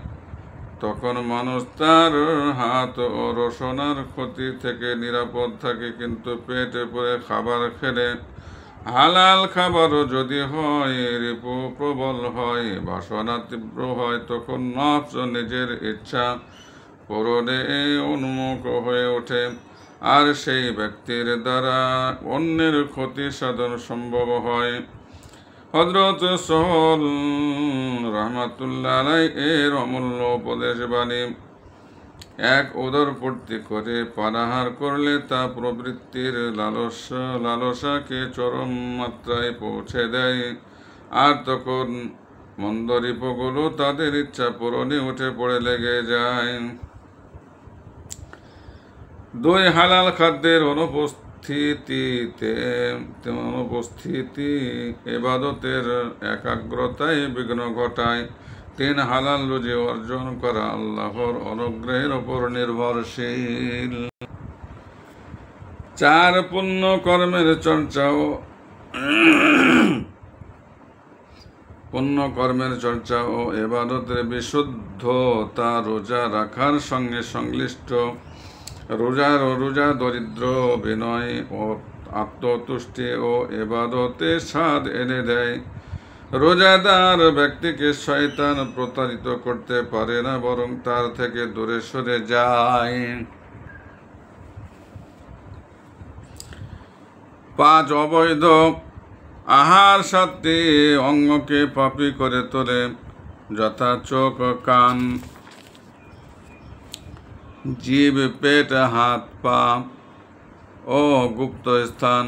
তখন মানুষ তার হাত ও রসনার ক্ষতি থেকে নিরাপদ থাকে। কিন্তু পেটে পরে খাবার খেলে, হালাল খাবারও যদি হয়, রিপু প্রবল হয়, বাসনা তীব্র হয়, তখন নফস নিজের ইচ্ছা পূরণে উন্মুখ হয়ে ওঠে, আর সেই ব্যক্তির দ্বারা অন্যের ক্ষতি সাধন সম্ভব হয়। হযরত সোহেল রাহমাতুল্লাহ আলাইহি এর অমূল্য উপদেশ বাণী এক উদরপূর্তি করে পানাহার করলে তা প্রবৃত্তির লালসাকে চরম মাত্রায় পৌঁছে দেয়, আর তখন মন্দরিপগুলো তাদের ইচ্ছা পূরণে উঠে পড়ে লেগে যায়। দুই, হালাল খাদ্যের অনুপস্থিতি ইবাদতের একাগ্রতায় বিঘ্ন ঘটায়। 3, হালাল রুজি অর্জন করা আল্লাহর অনুগ্রহের উপর নির্ভরশীল। 4, পুণ্য কর্মের চর্চা ও ইবাদতের বিশুদ্ধতা রোজা রাখার সঙ্গে সংশ্লিষ্ট। রোজা দরিদ্র, বিনয় ও আত্মতুষ্টি ও ইবাদতে স্বাদ এনে দেয়। রোজাদার ব্যক্তিকে শয়তান প্রতারিত করতে পারে না, বরং তার থেকে দূরে সরে যায়। 5, অবৈধ আহার 7টি অঙ্গকে পাপী করে তোলে, যথা চোখ, কান, জিভ, পেট, হাত, পা ও গুপ্ত স্থান।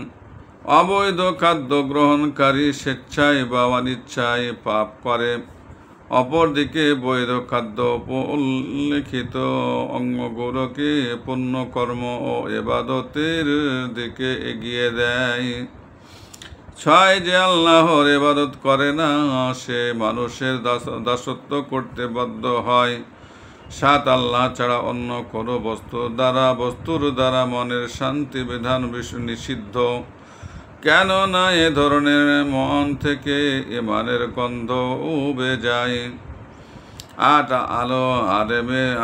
অবৈধ খাদ্য গ্রহণকারী স্বেচ্ছায় বা অনিচ্ছায় পাপ করে। অপরদিকে বৈধ খাদ্য উল্লিখিত অঙ্গগুলোকে পুণ্যকর্ম ও ইবাদতের দিকে এগিয়ে দেয়। 6, যে আল্লাহর ইবাদত করে না সে মানুষের দাসত্ব করতে বাধ্য হয়। 7, আল্লাহ ছাড়া অন্য কোনো বস্তুর দ্বারা মনের শান্তি বিধান নিষিদ্ধ, কেননা এ ধরনের মন থেকে ইমানের গন্ধ উবে যায়। 8,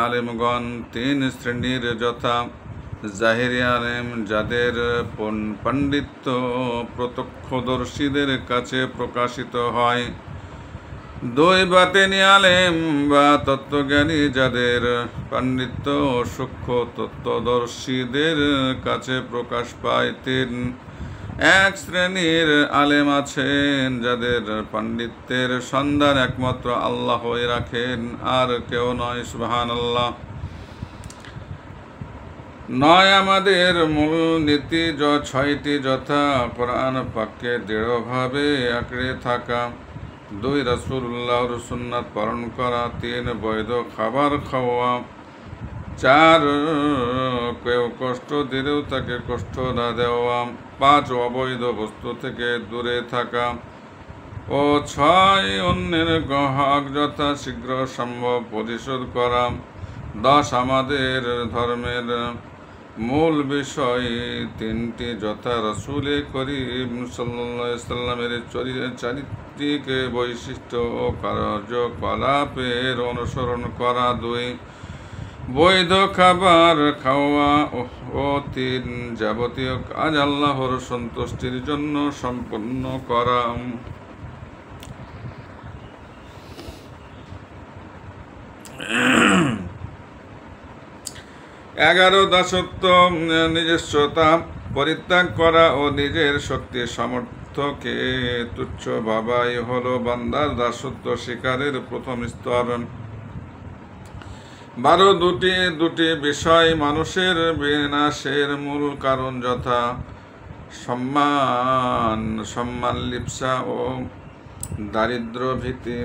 আলেমগণ 3 শ্রেণীর, যথা জাহিরি আলেম, যাদের পাণ্ডিত্য প্রত্যক্ষদর্শীদের কাছে প্রকাশিত হয়। 2, বাতেনি আলেম বা তত্ত্বজ্ঞানী, যাদের পাণ্ডিত্য সূক্ষ্ম তত্ত্বদর্শীদের কাছে প্রকাশ পায়। 3, এক শ্রেণীর আলেম আছেন যাদের পাণ্ডিত্যের সন্ধান একমাত্র আল্লাহই রাখেন, আর কেউ নয়। সুবহানাল্লাহ। 9, আমাদের মূল নীতি 6টি, যথা কোরআন পাককে দৃঢ়ভাবে আঁকড়ে থাকা। 2, রাসূলুল্লাহর সুন্নাত পালন করা। 3, বৈধ খাবার খাওয়া। 4, কেউ কষ্ট দিলেও তাকে কষ্ট না দেওয়া। 5, অবৈধ বস্তু থেকে দূরে থাকা। ও 6, অন্যের হক যথা শীঘ্র সম্ভব পরিশোধ করা। 10, আমাদের ধর্মের মূল বিষয় 3টি, যথা রাসূল করিম সাল্লাল্লাহু আলাইহি সাল্লামের চারিত্রিক বৈশিষ্ট্য ও কার্যকলাপের অনুসরণ করা। 2, বৈধ খাবার খাওয়া ও 3, যাবতীয় কাজ আল্লাহর সন্তুষ্টির জন্য সম্পন্ন করা। 11, দাসত্ব, নিজস্বতা পরিত্যাগ করা ও নিজের শক্তি সামর্থ্যকে তুচ্ছ ভাবাই হলো বান্দার দাসত্ব স্বীকারের প্রথম স্তর। 12, দুটি বিষয় মানুষের বিনাশের মূল কারণ, যথা সম্মান লিপ্সা ও দারিদ্র ভীতি।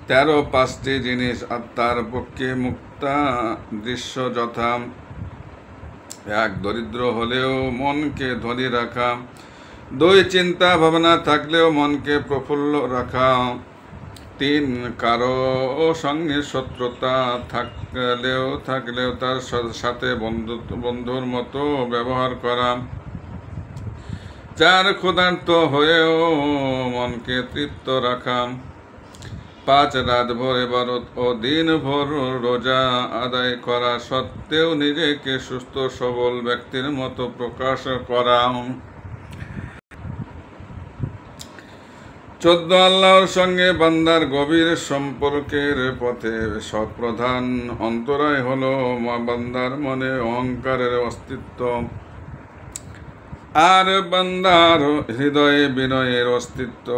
13, 5টি জিনিস আত্মার পক্ষে মুক্তা দৃশ্য, যথা 1, দরিদ্র হলেও মনকে ধনী রাখা। 2, চিন্তা ভাবনা থাকলেও মনকে প্রফুল্ল রাখা। 3, কারো সঙ্গে শত্রুতা থাকলেও তার সাথে বন্ধুর মতো ব্যবহার করা। 4, ক্ষুধার্ত হয়েও মনকে তৃপ্ত রাখা। 5, রাতভর ইবাদত ও দিনভর রোজা আদায় করা সত্ত্বেও নিজেকে সুস্থ সবল ব্যক্তির মতো প্রকাশ করা। 14, আল্লাহর সঙ্গে বান্দার গভীর সম্পর্কের পথে প্রধান অন্তরায় হলো বান্দার মনে অহংকারের অস্তিত্ব, আর বান্দার হৃদয়ে বিনয়ের অস্তিত্ব।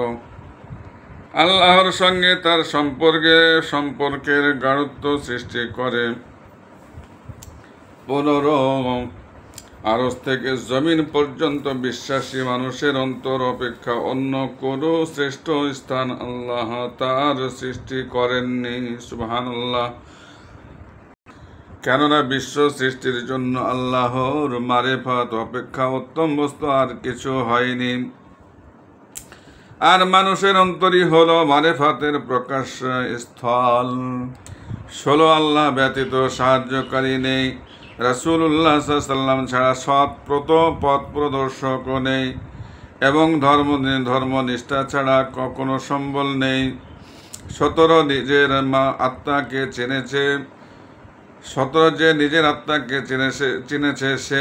আল্লাহর সঙ্গে তার সম্পর্কের গাঢ়ত্ব সৃষ্টি করে। 15 আরশ থেকে জমিন পর্যন্ত বিশ্বাসী মানুষের অন্তর অপেক্ষা অন্য কোনো শ্রেষ্ঠ স্থান আল্লাহ তার সৃষ্টি করেননি। সুবহানাল্লাহ। কেননা বিশ্ব সৃষ্টির জন্য আল্লাহর মারিফাত অপেক্ষা উত্তম বস্তু আর কিছু হয়নি। আর মানুষের অন্তরই হলো মারিফাতের প্রকাশ স্থল। 16 আল্লাহ ব্যতীত সাহায্যকারী নেই। রাসূলুল্লাহ সাল্লাল্লাহু আলাইহি ওয়াসাল্লাম ছাড়া সৎ পথ প্রদর্শকও নেই, এবং ধর্মনিষ্ঠা ছাড়া কখনো সম্বল নেই। 17 যে নিজের আত্মাকে চিনেছে সে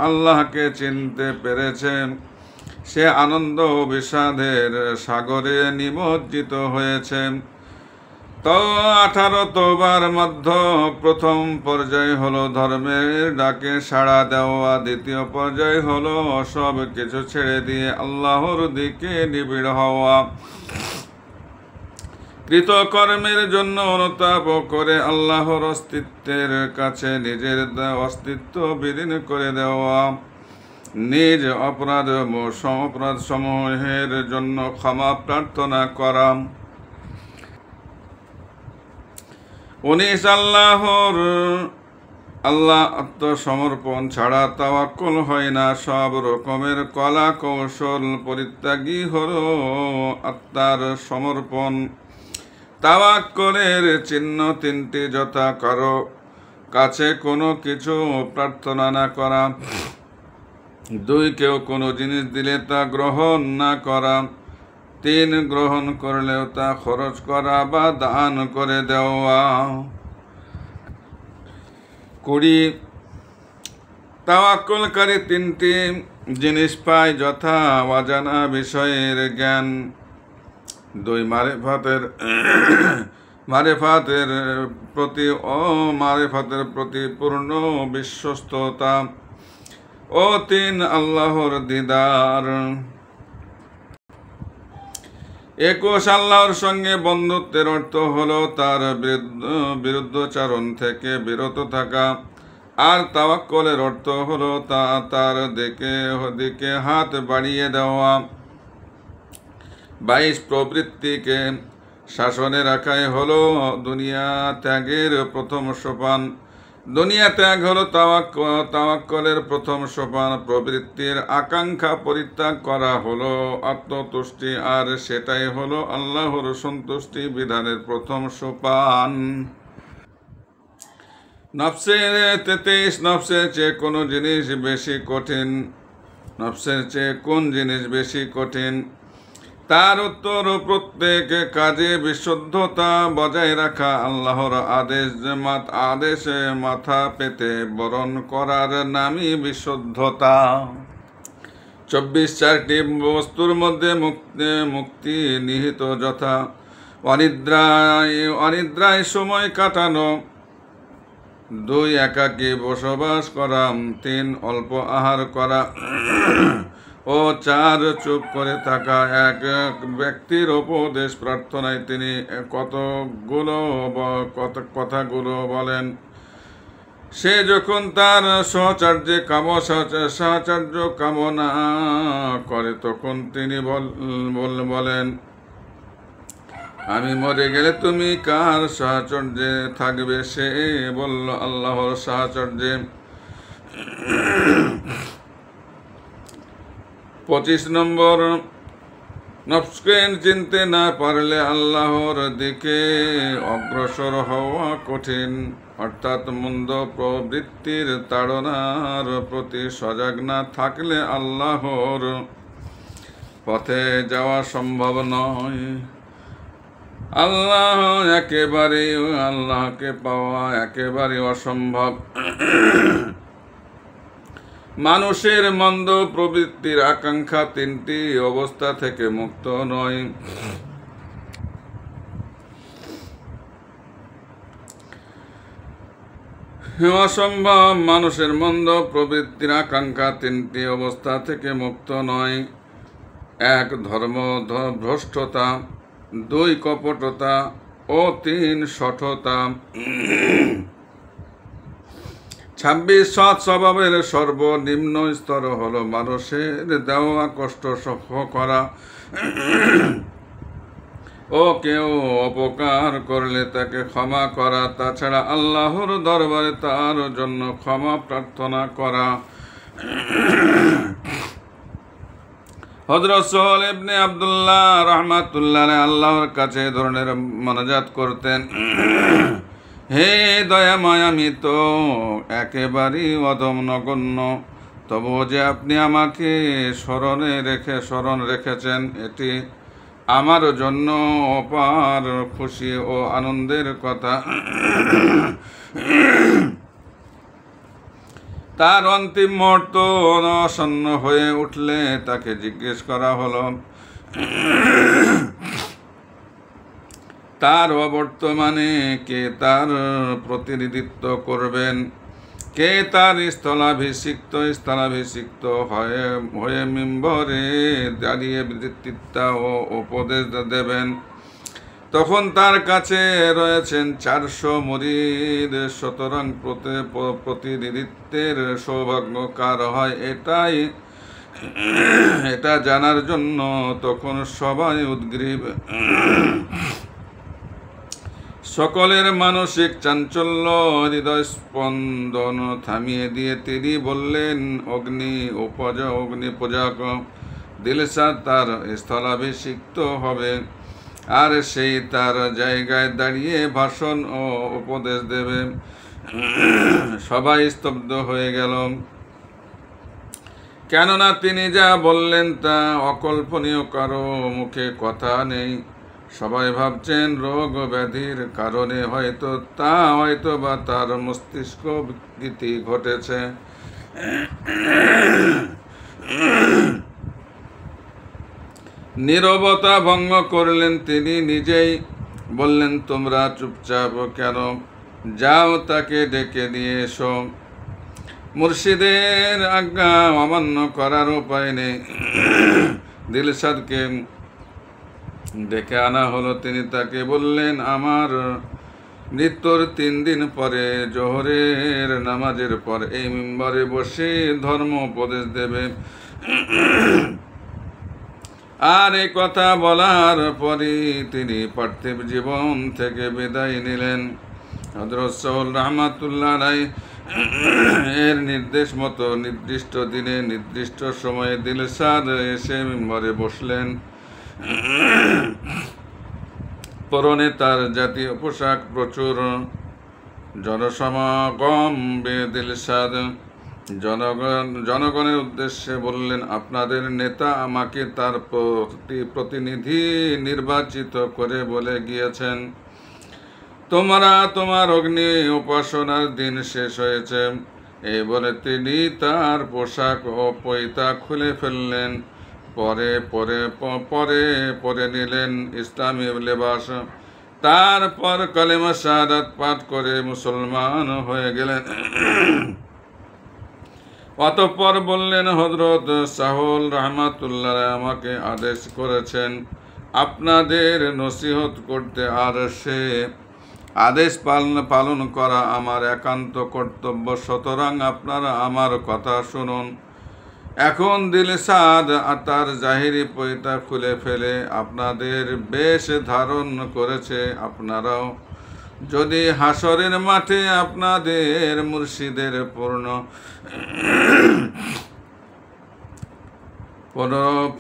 আল্লাহকে চিনতে পেরেছে। সে আনন্দ ও বিষাদের সাগরে নিমজ্জিত হয়েছে। তো 18 তওবার মধ্যে প্রথম পর্যায় হলো ধর্মের ডাকে সাড়া দেওয়া, দ্বিতীয় পর্যায় হলো সব কিছু ছেড়ে দিয়ে আল্লাহর দিকে নিবিড় হওয়া, কৃতকর্মের জন্য অনুতাপ করে আল্লাহর অস্তিত্বের কাছে নিজের অস্তিত্ব বিলীন করে দেওয়া, নিজ অপরাধ সমূহের জন্য ক্ষমা প্রার্থনা করা। 19 আল্লাহ আত্মসমর্পণ ছাড়া তাওয়াক্কুল হয় না। সব রকমের কলা কৌশল পরিত্যাগী হলো আত্মার সমর্পণ। তাওয়াক্কুলের চিহ্ন 3টি, যথা কারো কাছে কোনো কিছু প্রার্থনা না করা, 2 কেউ কোনো জিনিস দিলে তা গ্রহণ না করা, 3 গ্রহণ করলেও তা খরচ করা বা দান করে দেওয়া। 20 তাওয়াক্কুলকারী 3টি জিনিস পায়, যথা অজানা বিষয়ের জ্ঞান, 2 মারিফাতের প্রতি পূর্ণ বিশ্বস্ততা ও 3 আল্লাহর দিদার। 21 আল্লাহর সঙ্গে বন্ধুত্বের অর্থ হলো তার বিরুদ্ধাচরণ থেকে বিরত থাকা, আর তাওয়াক্কুলের অর্থ হলো তার দিকে হাত বাড়িয়ে দেওয়া। 22 প্রবৃত্তিকে শাসনে রাখাই হলো দুনিয়া ত্যাগের প্রথম সোপান। দুনিয়া ত্যাগ হলো তাওয়াক্কুলের প্রথম সোপান। প্রবৃত্তির আকাঙ্ক্ষা পরিত্যাগ করা হলো আত্মতুষ্টি, আর সেটাই হলো আল্লাহর সন্তুষ্টি বিধানের প্রথম সোপান। নফসের 23 নফসের চেয়ে কোন জিনিস বেশি কঠিন? তার উত্তর, প্রত্যেক কাজে বিশুদ্ধতা বজায় রাখা, আল্লাহর আদেশে মাথা পেতে বরণ করার নামই বিশুদ্ধতা। 24 4টি বস্তুর মধ্যে মুক্তি নিহিত, যথা অনিদ্রায় সময় কাটানো, 2 একাকী বসবাস করা, 3 অল্প আহার করা ও 4 চুপ করে থাকা। এক ব্যক্তির উপদেশ প্রার্থনায় তিনি কথাগুলো বলেন। সে যখন তার সাহচর্য কামনা করে, তখন তিনি বলেন, আমি মরে গেলে তুমি কার সাহচর্যে থাকবে? সে বলল, আল্লাহর সাহচর্যে। 25 নম্বর, নফসকে চিনতে না পারলে আল্লাহর দিকে অগ্রসর হওয়া কঠিন, অর্থাৎ মন্দ প্রবৃত্তির তাড়নার প্রতি সজাগ না থাকলে আল্লাহর পথে যাওয়া সম্ভব নয়। আল্লাহকে পাওয়া একেবারে অসম্ভব। মানুষের মন্দ প্রবৃত্তির আকাঙ্ক্ষা 3টি অবস্থা থেকে মুক্ত নয়। অসম্ভব। মানুষের মন্দ প্রবৃত্তির আকাঙ্ক্ষা 3টি অবস্থা থেকে মুক্ত নয়। 1 ধর্মভ্রষ্টতা, 2 কপটতা ও 3 শঠতা। 26 সৎ স্বভাবের সর্বনিম্ন স্তর হলো মানুষের দেওয়া কষ্ট সহ্য করা ও কেউ অপকার করলে তাকে ক্ষমা করা, তাছাড়া আল্লাহর দরবারে তার জন্য ক্ষমা প্রার্থনা করা। হযরত সোহেল ইবনে আব্দুল্লাহ রাহমাতুল্লাহ আলাইহি আল্লাহর কাছে এই ধরনের মোনাজাত করতেন, হে দয়াময়, আমি তো একেবারেই অধম নগণ্য, তবুও যে আপনি আমাকে স্মরণ রেখেছেন এটি আমার জন্য অপার খুশি ও আনন্দের কথা। তার অন্তিম মুহূর্ত আসন্ন হয়ে উঠলে তাকে জিজ্ঞেস করা হলো তার অবর্তমানে কে তার প্রতিনিধিত্ব করবেন, কে তার স্থলাভিষিক্ত হয়ে মিম্বরে দাঁড়িয়ে নেতৃত্ব ও উপদেশ দেবেন। তখন তার কাছে রয়েছেন 400 মুরিদ। সুতরাং প্রতিনিধিত্বের সৌভাগ্য কার হয় এটা জানার জন্য তখন সবাই উদ্গ্রীব। সকলের মানসিক চাঞ্চল্য, হৃদয় স্পন্দন থামিয়ে দিয়ে তিনি বললেন, অগ্নি পূজক দিলশাদ তার স্থলাভিষিক্ত হবে, আর সেই তার জায়গায় দাঁড়িয়ে ভাষণ ও উপদেশ দেবে। সবাই স্তব্ধ হয়ে গেল, কেননা তিনি যা বললেন তা অকল্পনীয়, কারো মুখে কথা নেই। সবাই ভাবছেন রোগ ব্যাধির কারণে হয়তো বা তার মস্তিষ্ক বিকৃতি ঘটেছে। নীরবতা ভঙ্গ করলেন তিনি নিজেই, বললেন, তোমরা চুপচাপ কেন? যাও তাকে ডেকে নিয়ে এসো। মুর্শিদের আজ্ঞা অমান্য করার উপায় নেই। দিলশাদকে ডেকে আনা হলো। তিনি তাকে বললেন, আমার মৃত্যুর 3 দিন পরে জোহরের নামাজের পর এই মিম্বরে বসে ধর্ম উপদেশ দেবে। আর এই কথা বলার পরই তিনি পার্থিব জীবন থেকে বিদায় নিলেন। হযরত সোহেল রাহমাতুল্লাহ আলাইহি এর নির্দেশ মতো নির্দিষ্ট দিনে নির্দিষ্ট সময়ে দিলশাদ এসে মিম্বরে বসলেন। পরনে তার জাতীয় পোশাক, প্রচুর জনসমাগম। দিলশাদ জনগণের উদ্দেশ্যে বললেন, আপনাদের নেতা আমাকে তার প্রতিনিধি নির্বাচিত করে বলে গিয়েছেন, তোমার অগ্নি উপাসনার দিন শেষ হয়েছে। এই বলে তিনি তার পোশাক ও পৈতা খুলে ফেললেন, পরে নিলেন ইসলামী লেবাস। তারপর কালেমা শাহাদাত পাঠ করে মুসলমান হয়ে গেলেন। অতঃপর বললেন, হযরত সোহেল রাহমাতুল্লাহ আমাকে আদেশ করেছেন আপনাদের নসিহত করতে, আর সে আদেশ পালন করা আমার একান্ত কর্তব্য। সুতরাং আপনারা আমার কথা শুনুন। এখন দিলশাদ তার জাহিরি পৈতা খুলে ফেলে আপনাদের বেশ ধারণ করেছে। আপনারাও যদি হাসরের মাঠে আপনাদের মুর্শিদের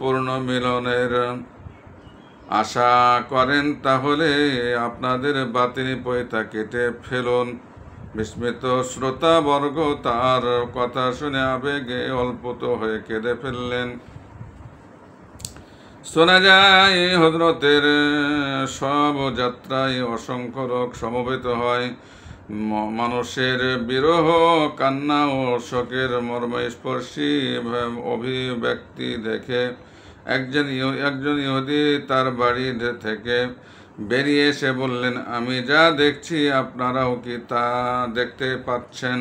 পূর্ণ মিলনের আশা করেন, তাহলে আপনাদের বাতিনি পৈতা কেটে ফেলুন। বিস্মিত শ্রোতাবর্গ তার কথা শুনে আবেগে অল্পত হয়ে কেঁদে ফেললেন। শোনা যায় হযরতের সব যাত্রায় অসংখ্য লোক সমবেত হয়। মানুষের বিরহ, কান্না ও শোকের মর্মস্পর্শী অভিব্যক্তি দেখে একজন ইহুদি তার বাড়ি থেকে বেরিয়ে এসে বললেন, আমি যা দেখছি আপনারাও কি তা দেখতে পাচ্ছেন?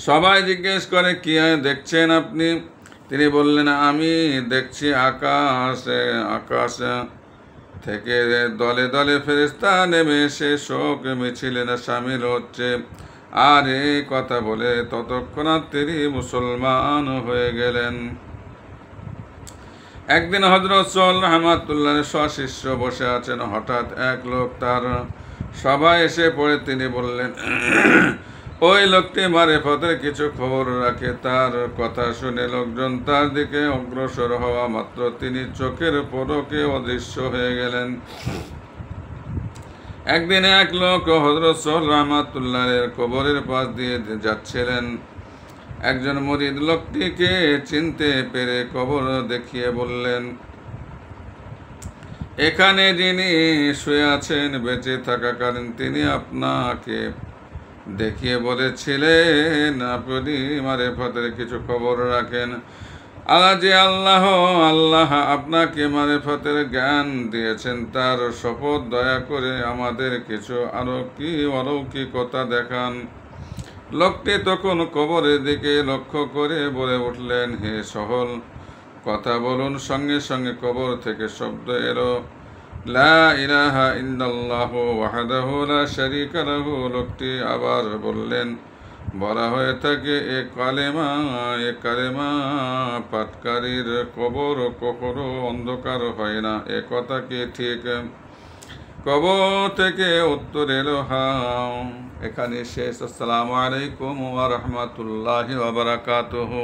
সবাই জিজ্ঞেস করে, কি দেখছেন আপনি? তিনি বললেন, আমি দেখছি আকাশ থেকে দলে দলে ফেরেশতা নেমে এসে শোক মিছিলে শামিল হচ্ছে। আর এই কথা বলে ততক্ষণাৎ তিনি মুসলমান হয়ে গেলেন। একদিন হযরত সাল্লাল্লাহু রাহমাতুল্লাহ সশিষ্য বসে আছেন। হঠাৎ এক লোক তার সভায় এসে পড়ে। তিনি বললেন, ওই লোকটি মারেফতের কিছু খবর রাখে। তার কথা শুনে লোকজন তার দিকে অগ্রসর হওয়া মাত্র তিনি চোখের পলকে অদৃশ্য হয়ে গেলেন। একদিন এক লোক হযরত সাল্লাল্লাহু রাহমাতুল্লাহের কবরের পাশ দিয়ে যাচ্ছিলেন। একজন মুরিদ লোকটিকে চিনতে পেরে কবর দেখিয়ে বললেন, এখানে যিনি শুয়ে আছেন বেঁচে থাকাকালীন তিনি আপনাকে দেখিয়ে বলেছিলেন আপনি মারেফতের কিছু খবর রাখেন। আল্লাহ আপনাকে মারেফতের জ্ঞান দিয়েছেন, তার শপথ দয়া করে আমাদের কিছু অলৌকিকতা দেখান। লোকটি তখন কবরের দিকে লক্ষ্য করে বলে উঠলেন, হে সহল, কথা বলুন। সঙ্গে সঙ্গে কবর থেকে শব্দ এলো, লা ইলাহা ইল্লাল্লাহু ওয়াহদাহু লা শারীকা লাহু। লোকটি আবার বললেন, বলা হয়ে থাকে এ কালেমা পাটকারীর কবর কখনো অন্ধকার হয় না। এ কথা কি ঠিক? কবর থেকে উত্তর এলো, হ্যাঁ। এখানে শেষ। আসসালামু আলাইকুম ওয়া রাহমাতুল্লাহি ওয়া বারাকাতুহু।